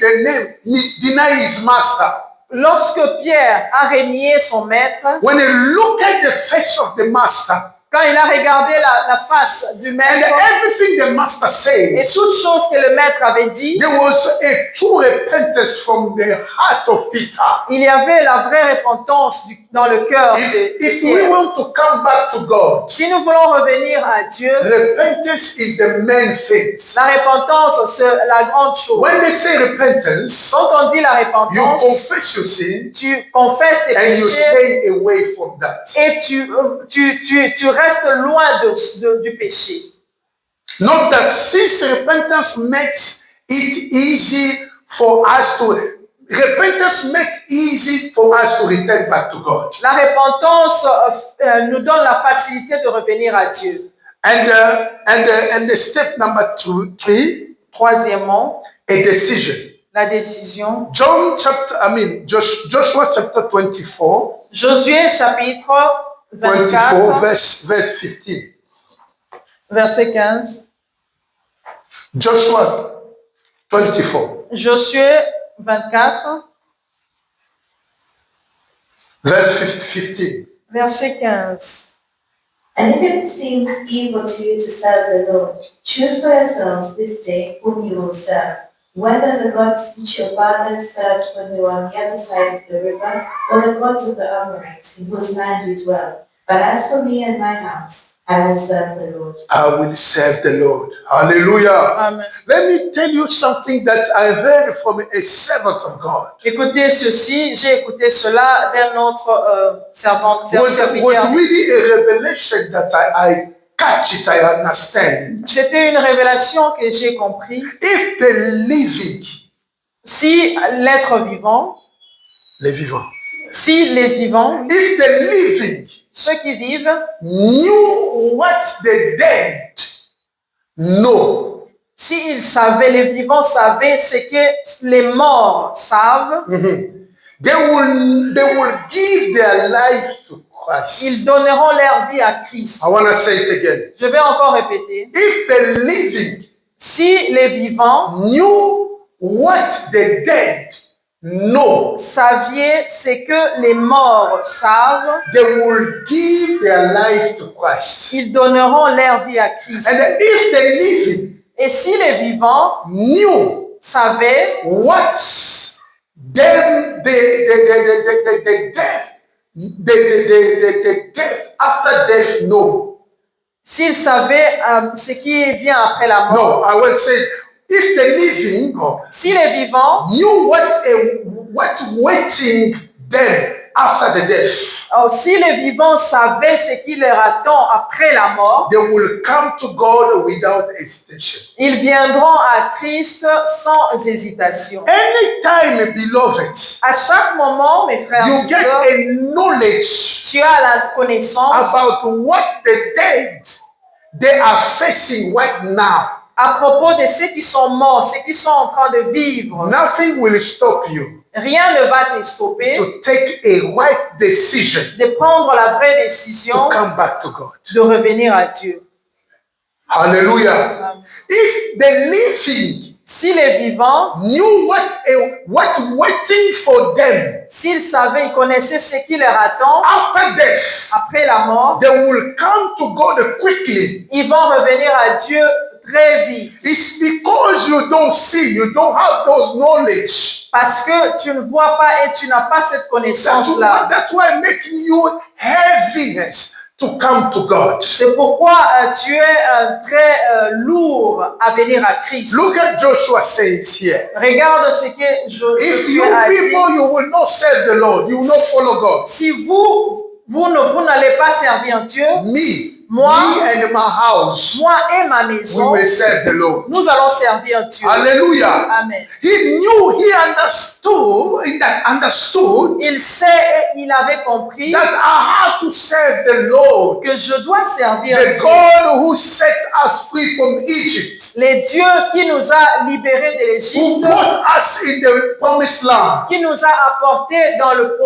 his master, Lorsque Pierre a régné son maître, when he looked at the face of the master, quand il a regardé la face du and maître everything the master et said, toutes choses que le maître avait dit, there was a true repentance from the heart of Peter. il y avait la vraie repentance dans le cœur de If we Pierre. want to come back to God, Si nous voulons revenir à Dieu, repentance is the main thing. la repentance, c'est la grande chose. When they say repentance, Quand on dit la you repentance, confess your sin tu confesses tes and you péchés stay away from that. et tu restes loin du péché. Not that since repentance makes it easy for us to return back to God. La repentance nous donne la facilité de revenir à Dieu. And the step number 3, Troisièmement, a decision. la décision. Joshua chapter 24, Josué chapitre 24, verse 15. verset 15. Joshua 24, Josué 24, verse 15. verset 15. And if it seems evil to you to serve the Lord, choose for yourselves this day whom you will serve, whether the gods which your fathers served when they were on the other side of the river, or the gods of the Amorites in whose land you dwell. But as for me and my house, I will serve the Lord. I will serve the Lord. Hallelujah. Amen. Let me tell you something that I heard from a servant of God. Écoutez ceci, j'ai écouté cela d'un autre servant, Was serviteur. really a revelation that I catch it, I understand. C'était une révélation que j'ai compris. If the living, Si l'être vivant, les vivants, si les vivants, if the living ceux qui vivent, knew what the dead know, s'ils savaient, les vivants savaient ce que les morts savent, they will give their life to Christ. ils donneront leur vie à Christ. I want to say it again. Je vais encore répéter. If the living Si les vivants knew what the dead know, saviez ce que les morts savent, they will give their life to Christ. ils donneront leur vie à Christ. And if the living Et si les vivants knew savaient what them the death, the death after death know. s'ils savaient ce qui vient après la mort, No, I will say if the living si les vivants, knew what waiting them after the death, si les vivants savaient ce qui leur attend après la mort, they will come to God without hesitation. ils viendront à Christ sans hésitation. Anytime, beloved, À chaque moment, mes frères you et get sœurs, a knowledge tu as la connaissance about what the dead they are facing right now, à propos de ceux qui sont morts, ceux qui sont en train de vivre. nothing will stop you Rien ne va te stopper to take a right decision de prendre la vraie to décision come back to God. de revenir à Dieu. Hallelujah. If the living Si les vivants, knew what waiting for them s'ils savaient, ils connaissaient ce qui leur attend after death, après la mort, they will come to God quickly. ils vont revenir à Dieu très vite. It's because you don't see, you don't have those knowledge. Parce que tu ne vois pas et tu n'as pas cette connaissance-là. That's why making you heaviness to come to God. C'est pourquoi tu es très lourd à venir à Christ. Look at Joshua says here. Regarde ce que If Josué you a dit. people, you will not serve the Lord, you will not follow God. Si vous n'allez pas servir Dieu, me and my house, moi et ma we maison, will serve the Lord. nous allons servir Dieu. Hallelujah. Amen. He knew, he understood Il sait et il avait compris that I have to serve the Lord, que je dois servir the Dieu. God who set us free from Egypt, Les dieux qui nous a libérés de who l'Égypte, brought us in the promised land, qui nous a apportés dans le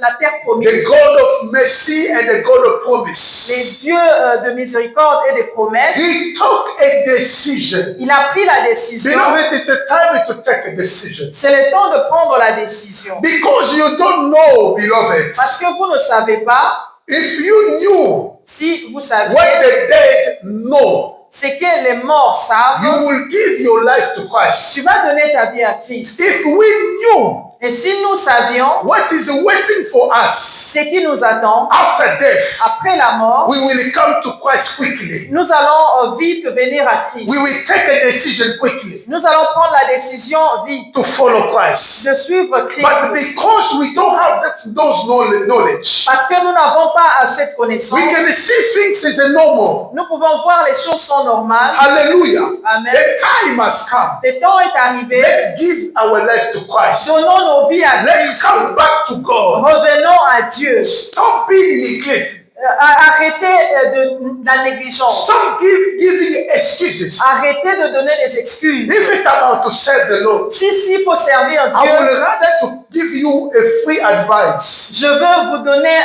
la terre the promise. God of mercy and the God of promise. Les dieux de miséricorde et de promesses. He took a decision. Il a pris la décision. Beloved, it's a time to take a decision. C'est le temps de prendre la décision. Because you don't know, beloved, Parce que vous ne savez pas, if you knew si vous saviez what the dead know, ce que les morts savent, you will give your life to tu Christ. vas donner ta vie à Christ. If we knew Et si nous savions what is waiting for us ce qui nous attend after death, après la mort, we will come to Christ quickly. nous allons vite venir à Christ. We will take a decision quickly Nous allons prendre la décision vite to follow Christ. de suivre Christ. But because we don't have those knowledge, Parce que nous n'avons pas cette connaissance, we can see things as a normal. nous pouvons voir les choses sont normales. Hallelujah. Amen. The time has come. Le temps est arrivé. Let's give our life to Christ. Donnons nos vies à Let's Christ. come back to God. Revenons à Dieu. Stop being neglected. Arrêtez de la négligence. Stop giving excuses. Arrêtez de donner des excuses. If it's about to serve the Lord, Si il faut servir I would Dieu, rather to give you a free advice. je veux vous donner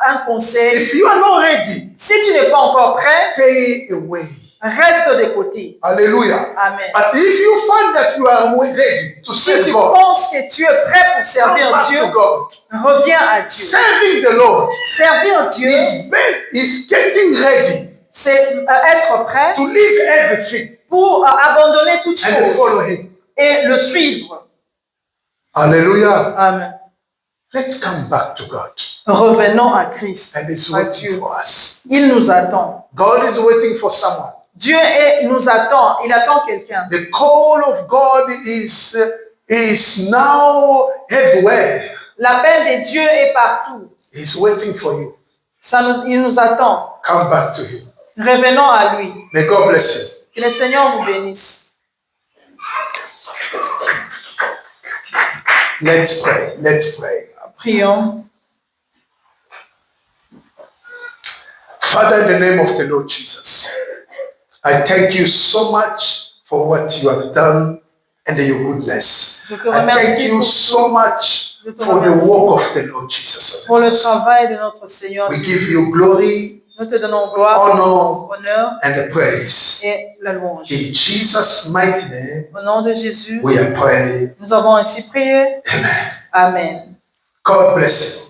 un conseil. If you are not ready Si tu n'es pas encore prêt, stay away. reste de côté. Hallelujah. Amen. But if you find that you are ready to Si serve tu God, penses que tu es prêt pour come servir back Dieu, to God. reviens à Dieu. Serving the Lord Servir Dieu, is getting ready c'est être prêt to leave everything pour abandonner toutes and follow choses Him. et le suivre. Hallelujah. Amen. Let's come back to God. Revenons à Christ, And He's à waiting Dieu. for us. Il nous attend. God is waiting for someone. Dieu nous attend. Il attend quelqu'un. The call of God is now everywhere. L'appel de Dieu est partout. He's waiting for you. Il nous attend. Come back to Him. Revenons à lui. May God bless you. Que le Seigneur vous bénisse. Let's pray. Let's pray. Prions. Father, in the name of the Lord Jesus, I thank you so much for what you have done and your goodness. Je te I thank remercie you pour so much Je te for the remercie. work of the Lord Jesus. Pour le travail de notre Seigneur. We give you glory, Nous te donnons gloire, honor, honneur and the praise. et la louange. In Jesus' mighty name, Au nom de Jésus, we are praying. nous avons ainsi prié. Amen. Amen. God bless you.